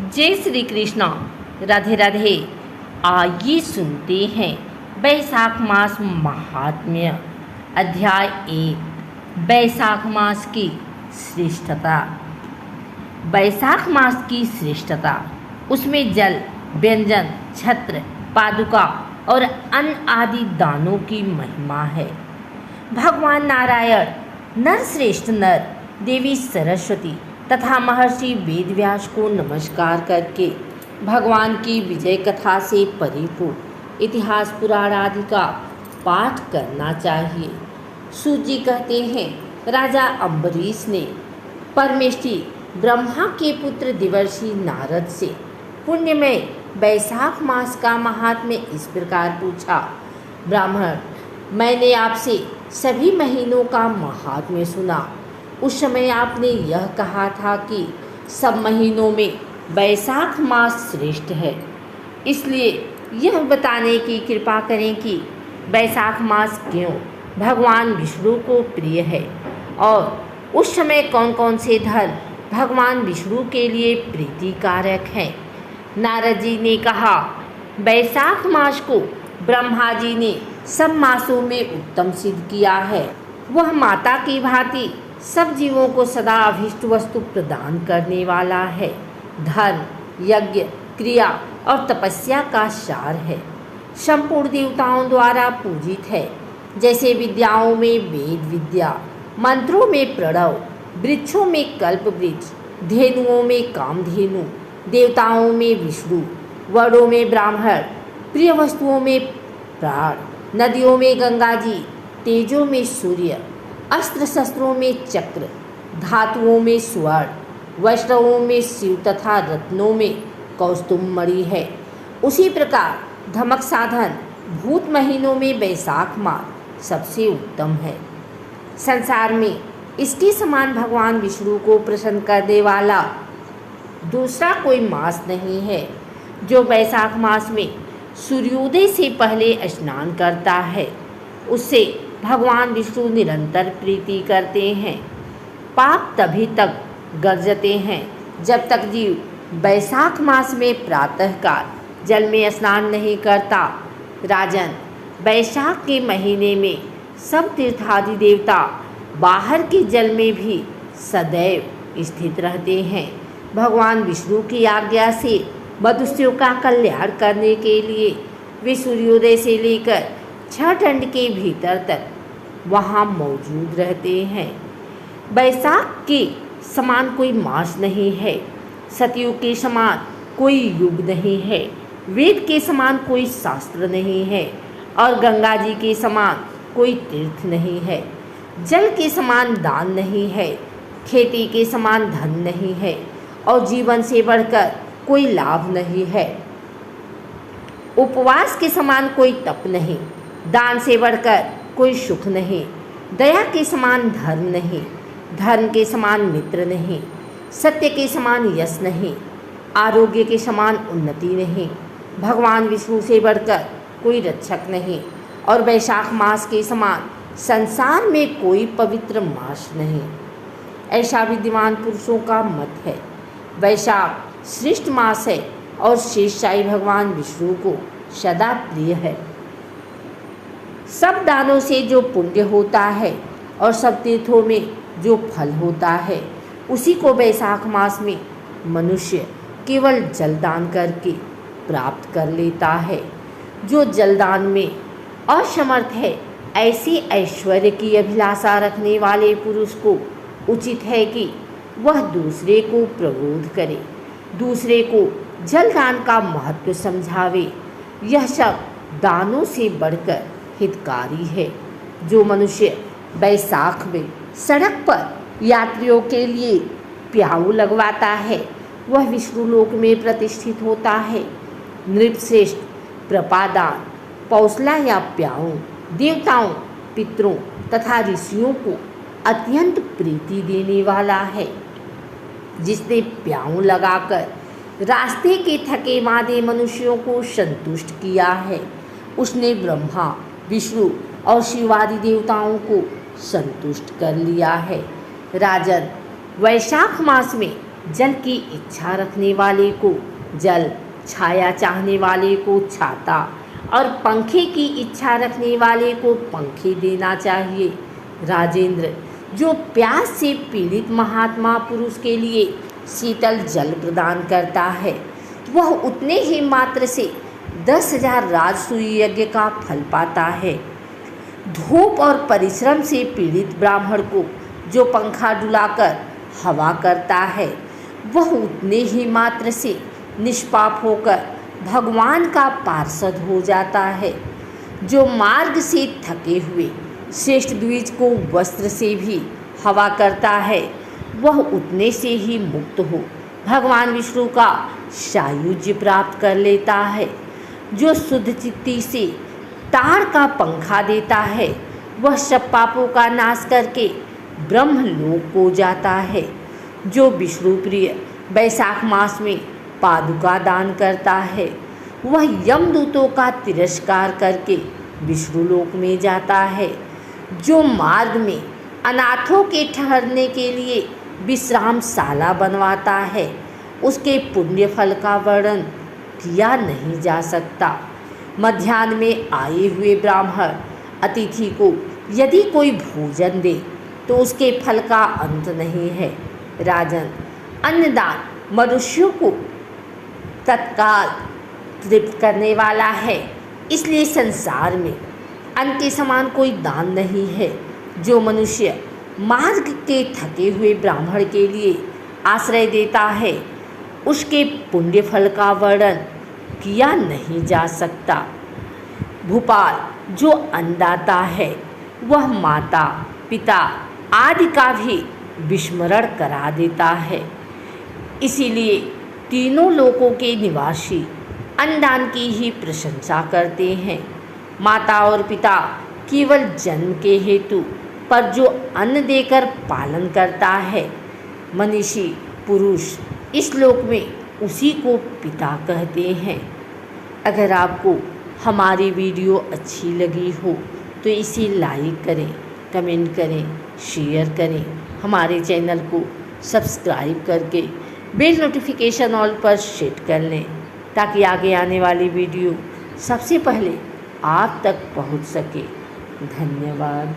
जय श्री कृष्णा। राधे राधे। आइए सुनते हैं बैसाख मास महात्म्य। अध्याय 1। बैसाख मास की श्रेष्ठता। बैसाख मास की श्रेष्ठता, उसमें जल, व्यंजन, छत्र, पादुका और अन्न आदि दानों की महिमा है। भगवान नारायण, नरश्रेष्ठ नर, देवी सरस्वती तथा महर्षि वेदव्यास को नमस्कार करके भगवान की विजय कथा से परिपूर्ण इतिहास पुराण आदि का पाठ करना चाहिए। सूत जी कहते हैं, राजा अम्बरीश ने परमेष्ठी ब्रह्मा के पुत्र देवर्षि नारद से पुण्यमय बैसाख मास का महात्म्य इस प्रकार पूछा। ब्राह्मण, मैंने आपसे सभी महीनों का महात्म्य सुना। उस समय आपने यह कहा था कि सब महीनों में बैसाख मास श्रेष्ठ है। इसलिए यह बताने की कृपा करें कि बैसाख मास क्यों भगवान विष्णु को प्रिय है और उस समय कौन कौन से धर्म भगवान विष्णु के लिए प्रीतिकारक हैं। नारद जी ने कहा, बैसाख मास को ब्रह्मा जी ने सब मासों में उत्तम सिद्ध किया है। वह माता की भांति सब जीवों को सदा अभीष्ट वस्तु प्रदान करने वाला है। धर्म, यज्ञ, क्रिया और तपस्या का सार है। संपूर्ण देवताओं द्वारा पूजित है। जैसे विद्याओं में वेद विद्या, मंत्रों में प्रणव, वृक्षों में कल्प वृक्ष, धेनुओं में कामधेनु, देवताओं में विष्णु, वर्णों में ब्राह्मण, प्रिय वस्तुओं में प्राण, नदियों में गंगा जी, तेजों में सूर्य, अस्त्र शस्त्रों में चक्र, धातुओं में स्वर्ण, वैष्णवों में शिव तथा रत्नों में कौस्तुभमणि है। उसी प्रकार धमक साधन भूत महीनों में बैसाख मास सबसे उत्तम है। संसार में इसके समान भगवान विष्णु को प्रसन्न करने वाला दूसरा कोई मास नहीं है। जो बैसाख मास में सूर्योदय से पहले स्नान करता है, उससे भगवान विष्णु निरंतर प्रीति करते हैं। पाप तभी तक गर्जते हैं जब तक जीव बैसाख मास में प्रातःकाल जल में स्नान नहीं करता। राजन, बैसाख के महीने में सब तीर्थादि देवता बाहर के जल में भी सदैव स्थित रहते हैं। भगवान विष्णु की आज्ञा से मनुष्यों का कल्याण करने के लिए वे सूर्योदय से लेकर 6 दंड के भीतर तक वहाँ मौजूद रहते हैं। बैसाख के समान कोई मास नहीं है। सतयुग के समान कोई युग नहीं है। वेद के समान कोई शास्त्र नहीं है और गंगा जी के समान कोई तीर्थ नहीं है। जल के समान दान नहीं है। खेती के समान धन नहीं है और जीवन से बढ़कर कोई लाभ नहीं है। उपवास के समान कोई तप नहीं। दान से बढ़कर कोई सुख नहीं। दया के समान धर्म नहीं। धर्म के समान मित्र नहीं। सत्य के समान यश नहीं। आरोग्य के समान उन्नति नहीं। भगवान विष्णु से बढ़कर कोई रक्षक नहीं और बैसाख मास के समान संसार में कोई पवित्र मास नहीं। ऐसा विद्वान पुरुषों का मत है। बैसाख श्रेष्ठ मास है और शेषशाही भगवान विष्णु को सदा प्रिय है। सब दानों से जो पुण्य होता है और सब तीर्थों में जो फल होता है, उसी को बैसाख मास में मनुष्य केवल जलदान करके प्राप्त कर लेता है। जो जलदान में असमर्थ है, ऐसे ऐश्वर्य की अभिलाषा रखने वाले पुरुष को उचित है कि वह दूसरे को प्रबोध करे, दूसरे को जलदान का महत्व समझावे। यह सब दानों से बढ़कर हितकारी है। जो मनुष्य बैसाख में सड़क पर यात्रियों के लिए प्याऊ लगवाता है, वह विष्णु लोक में प्रतिष्ठित होता है। नृपश्रेष्ठ प्रपादान, पौसला या प्याऊ देवताओं, पितरों तथा ऋषियों को अत्यंत प्रीति देने वाला है। जिसने प्याऊ लगाकर रास्ते के थके मादे मनुष्यों को संतुष्ट किया है, उसने ब्रह्मा, विष्णु और शिवादि देवताओं को संतुष्ट कर लिया है। राजन, वैशाख मास में जल की इच्छा रखने वाले को जल, छाया चाहने वाले को छाता और पंखे की इच्छा रखने वाले को पंखे देना चाहिए। राजेंद्र, जो प्यास से पीड़ित महात्मा पुरुष के लिए शीतल जल प्रदान करता है, वह उतने ही मात्र से 10,000 राजसूय यज्ञ का फल पाता है। धूप और परिश्रम से पीड़ित ब्राह्मण को जो पंखा डुलाकर हवा करता है, वह उतने ही मात्र से निष्पाप होकर भगवान का पार्षद हो जाता है। जो मार्ग से थके हुए श्रेष्ठ द्विज को वस्त्र से भी हवा करता है, वह उतने से ही मुक्त हो भगवान विष्णु का सायुज्य प्राप्त कर लेता है। जो शुद्ध चित्ती से ताड़ का पंखा देता है, वह सब पापों का नाश करके ब्रह्मलोक को जाता है। जो विष्णु प्रिय वैशाख मास में पादुका दान करता है, वह यमदूतों का तिरस्कार करके विष्णुलोक में जाता है। जो मार्ग में अनाथों के ठहरने के लिए विश्रामशाला बनवाता है, उसके पुण्य फल का वर्णन किया नहीं जा सकता। मध्याह्न में आए हुए ब्राह्मण अतिथि को यदि कोई भोजन दे तो उसके फल का अंत नहीं है। राजन, अन्नदान मनुष्यों को तत्काल तृप्त करने वाला है, इसलिए संसार में अन्न के समान कोई दान नहीं है। जो मनुष्य मार्ग के थके हुए ब्राह्मण के लिए आश्रय देता है, उसके पुण्य फल का वर्णन किया नहीं जा सकता। भूपाल, जो अन्नदाता है, वह माता पिता आदि का भी विस्मरण करा देता है। इसीलिए तीनों लोकों के निवासी अन्नदान की ही प्रशंसा करते हैं। माता और पिता केवल जन्म के हेतु पर जो अन्न देकर पालन करता है, मनीषी पुरुष इस लोक में उसी को पिता कहते हैं। अगर आपको हमारी वीडियो अच्छी लगी हो तो इसे लाइक करें, कमेंट करें, शेयर करें। हमारे चैनल को सब्सक्राइब करके बेल नोटिफिकेशन ऑल पर सेट कर लें, ताकि आगे आने वाली वीडियो सबसे पहले आप तक पहुंच सके। धन्यवाद।